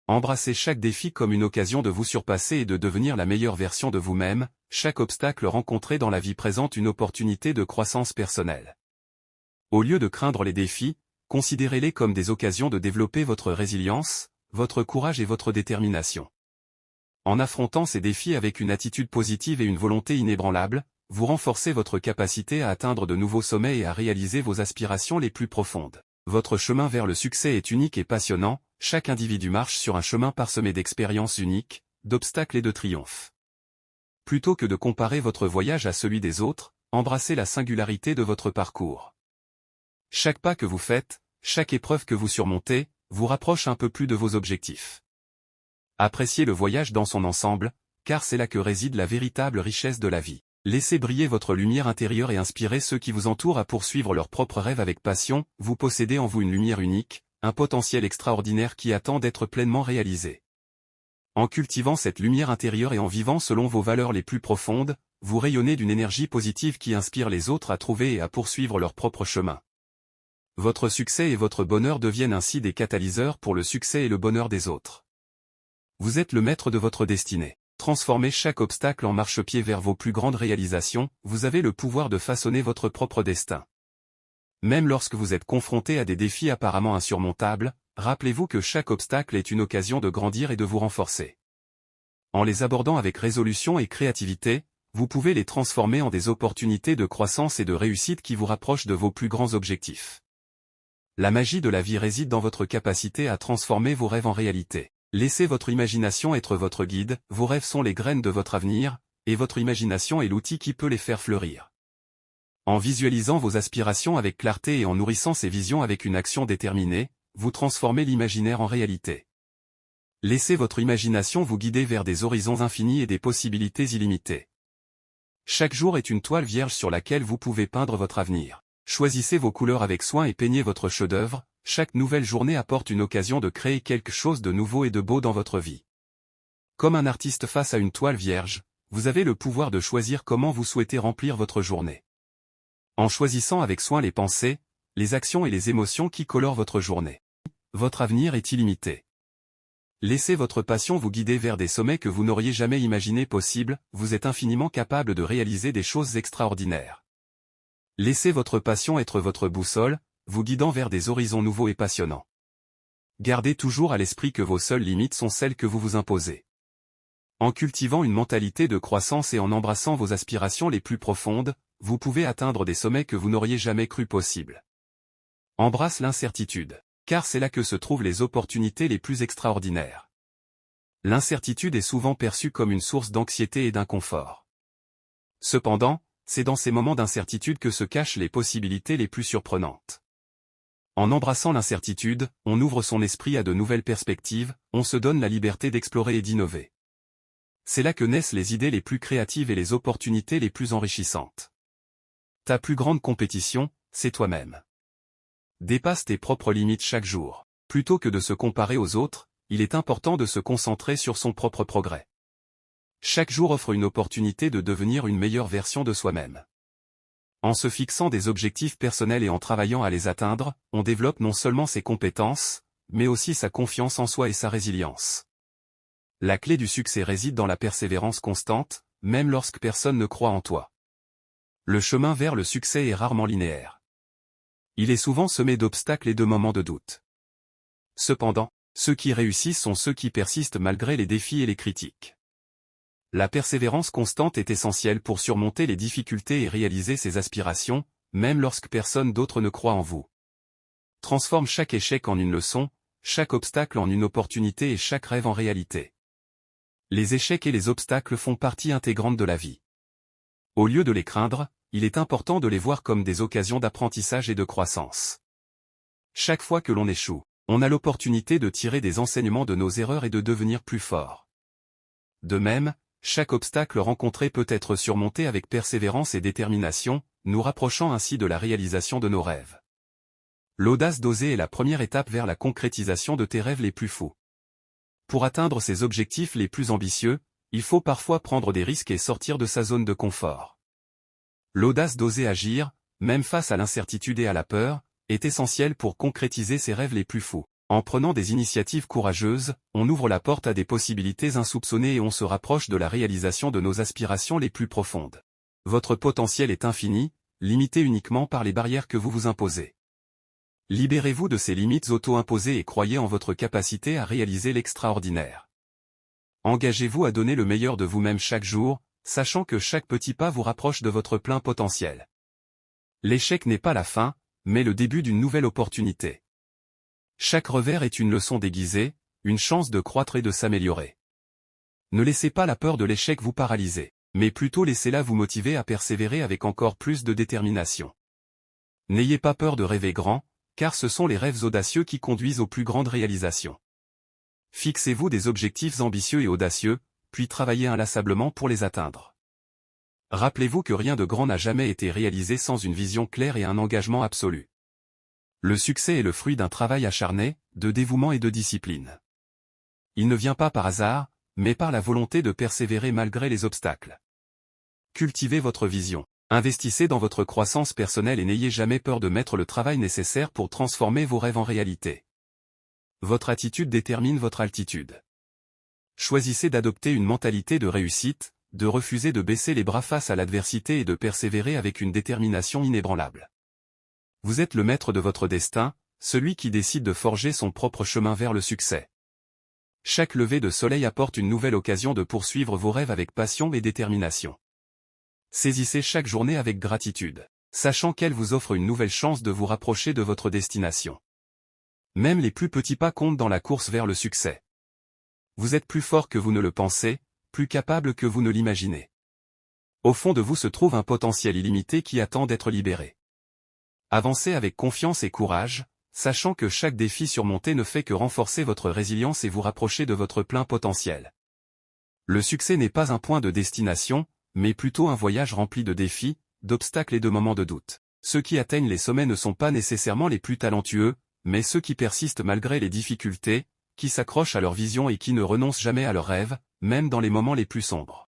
Embrassez chaque défi comme une occasion de vous surpasser et de devenir la meilleure version de vous-même. Chaque obstacle rencontré dans la vie présente une opportunité de croissance personnelle. Au lieu de craindre les défis, considérez-les comme des occasions de développer votre résilience, votre courage et votre détermination. En affrontant ces défis avec une attitude positive et une volonté inébranlable, vous renforcez votre capacité à atteindre de nouveaux sommets et à réaliser vos aspirations les plus profondes. Votre chemin vers le succès est unique et passionnant, chaque individu marche sur un chemin parsemé d'expériences uniques, d'obstacles et de triomphes. Plutôt que de comparer votre voyage à celui des autres, embrassez la singularité de votre parcours. Chaque pas que vous faites, chaque épreuve que vous surmontez, vous rapproche un peu plus de vos objectifs. Appréciez le voyage dans son ensemble, car c'est là que réside la véritable richesse de la vie. Laissez briller votre lumière intérieure et inspirez ceux qui vous entourent à poursuivre leurs propres rêves avec passion. Vous possédez en vous une lumière unique, un potentiel extraordinaire qui attend d'être pleinement réalisé. En cultivant cette lumière intérieure et en vivant selon vos valeurs les plus profondes, vous rayonnez d'une énergie positive qui inspire les autres à trouver et à poursuivre leur propre chemin. Votre succès et votre bonheur deviennent ainsi des catalyseurs pour le succès et le bonheur des autres. Vous êtes le maître de votre destinée. Transformez chaque obstacle en marchepied vers vos plus grandes réalisations, vous avez le pouvoir de façonner votre propre destin. Même lorsque vous êtes confronté à des défis apparemment insurmontables, rappelez-vous que chaque obstacle est une occasion de grandir et de vous renforcer. En les abordant avec résolution et créativité, vous pouvez les transformer en des opportunités de croissance et de réussite qui vous rapprochent de vos plus grands objectifs. La magie de la vie réside dans votre capacité à transformer vos rêves en réalité. Laissez votre imagination être votre guide, vos rêves sont les graines de votre avenir, et votre imagination est l'outil qui peut les faire fleurir. En visualisant vos aspirations avec clarté et en nourrissant ces visions avec une action déterminée, vous transformez l'imaginaire en réalité. Laissez votre imagination vous guider vers des horizons infinis et des possibilités illimitées. Chaque jour est une toile vierge sur laquelle vous pouvez peindre votre avenir. Choisissez vos couleurs avec soin et peignez votre chef-d'œuvre. Chaque nouvelle journée apporte une occasion de créer quelque chose de nouveau et de beau dans votre vie. Comme un artiste face à une toile vierge, vous avez le pouvoir de choisir comment vous souhaitez remplir votre journée. En choisissant avec soin les pensées, les actions et les émotions qui colorent votre journée, votre avenir est illimité. Laissez votre passion vous guider vers des sommets que vous n'auriez jamais imaginés possibles, vous êtes infiniment capable de réaliser des choses extraordinaires. Laissez votre passion être votre boussole, vous guidant vers des horizons nouveaux et passionnants. Gardez toujours à l'esprit que vos seules limites sont celles que vous vous imposez. En cultivant une mentalité de croissance et en embrassant vos aspirations les plus profondes, vous pouvez atteindre des sommets que vous n'auriez jamais cru possibles. Embrasse l'incertitude, car c'est là que se trouvent les opportunités les plus extraordinaires. L'incertitude est souvent perçue comme une source d'anxiété et d'inconfort. Cependant, c'est dans ces moments d'incertitude que se cachent les possibilités les plus surprenantes. En embrassant l'incertitude, on ouvre son esprit à de nouvelles perspectives, on se donne la liberté d'explorer et d'innover. C'est là que naissent les idées les plus créatives et les opportunités les plus enrichissantes. Ta plus grande compétition, c'est toi-même. Dépasse tes propres limites chaque jour. Plutôt que de se comparer aux autres, il est important de se concentrer sur son propre progrès. Chaque jour offre une opportunité de devenir une meilleure version de soi-même. En se fixant des objectifs personnels et en travaillant à les atteindre, on développe non seulement ses compétences, mais aussi sa confiance en soi et sa résilience. La clé du succès réside dans la persévérance constante, même lorsque personne ne croit en toi. Le chemin vers le succès est rarement linéaire. Il est souvent semé d'obstacles et de moments de doute. Cependant, ceux qui réussissent sont ceux qui persistent malgré les défis et les critiques. La persévérance constante est essentielle pour surmonter les difficultés et réaliser ses aspirations, même lorsque personne d'autre ne croit en vous. Transforme chaque échec en une leçon, chaque obstacle en une opportunité et chaque rêve en réalité. Les échecs et les obstacles font partie intégrante de la vie. Au lieu de les craindre, il est important de les voir comme des occasions d'apprentissage et de croissance. Chaque fois que l'on échoue, on a l'opportunité de tirer des enseignements de nos erreurs et de devenir plus fort. De même, chaque obstacle rencontré peut être surmonté avec persévérance et détermination, nous rapprochant ainsi de la réalisation de nos rêves. L'audace d'oser est la première étape vers la concrétisation de tes rêves les plus fous. Pour atteindre ses objectifs les plus ambitieux, il faut parfois prendre des risques et sortir de sa zone de confort. L'audace d'oser agir, même face à l'incertitude et à la peur, est essentielle pour concrétiser ses rêves les plus fous. En prenant des initiatives courageuses, on ouvre la porte à des possibilités insoupçonnées et on se rapproche de la réalisation de nos aspirations les plus profondes. Votre potentiel est infini, limité uniquement par les barrières que vous vous imposez. Libérez-vous de ces limites auto-imposées et croyez en votre capacité à réaliser l'extraordinaire. Engagez-vous à donner le meilleur de vous-même chaque jour, sachant que chaque petit pas vous rapproche de votre plein potentiel. L'échec n'est pas la fin, mais le début d'une nouvelle opportunité. Chaque revers est une leçon déguisée, une chance de croître et de s'améliorer. Ne laissez pas la peur de l'échec vous paralyser, mais plutôt laissez-la vous motiver à persévérer avec encore plus de détermination. N'ayez pas peur de rêver grand, car ce sont les rêves audacieux qui conduisent aux plus grandes réalisations. Fixez-vous des objectifs ambitieux et audacieux, puis travaillez inlassablement pour les atteindre. Rappelez-vous que rien de grand n'a jamais été réalisé sans une vision claire et un engagement absolu. Le succès est le fruit d'un travail acharné, de dévouement et de discipline. Il ne vient pas par hasard, mais par la volonté de persévérer malgré les obstacles. Cultivez votre vision, investissez dans votre croissance personnelle et n'ayez jamais peur de mettre le travail nécessaire pour transformer vos rêves en réalité. Votre attitude détermine votre altitude. Choisissez d'adopter une mentalité de réussite, de refuser de baisser les bras face à l'adversité et de persévérer avec une détermination inébranlable. Vous êtes le maître de votre destin, celui qui décide de forger son propre chemin vers le succès. Chaque lever de soleil apporte une nouvelle occasion de poursuivre vos rêves avec passion et détermination. Saisissez chaque journée avec gratitude, sachant qu'elle vous offre une nouvelle chance de vous rapprocher de votre destination. Même les plus petits pas comptent dans la course vers le succès. Vous êtes plus fort que vous ne le pensez, plus capable que vous ne l'imaginez. Au fond de vous se trouve un potentiel illimité qui attend d'être libéré. Avancez avec confiance et courage, sachant que chaque défi surmonté ne fait que renforcer votre résilience et vous rapprocher de votre plein potentiel. Le succès n'est pas un point de destination, mais plutôt un voyage rempli de défis, d'obstacles et de moments de doute. Ceux qui atteignent les sommets ne sont pas nécessairement les plus talentueux, mais ceux qui persistent malgré les difficultés, qui s'accrochent à leur vision et qui ne renoncent jamais à leurs rêves, même dans les moments les plus sombres.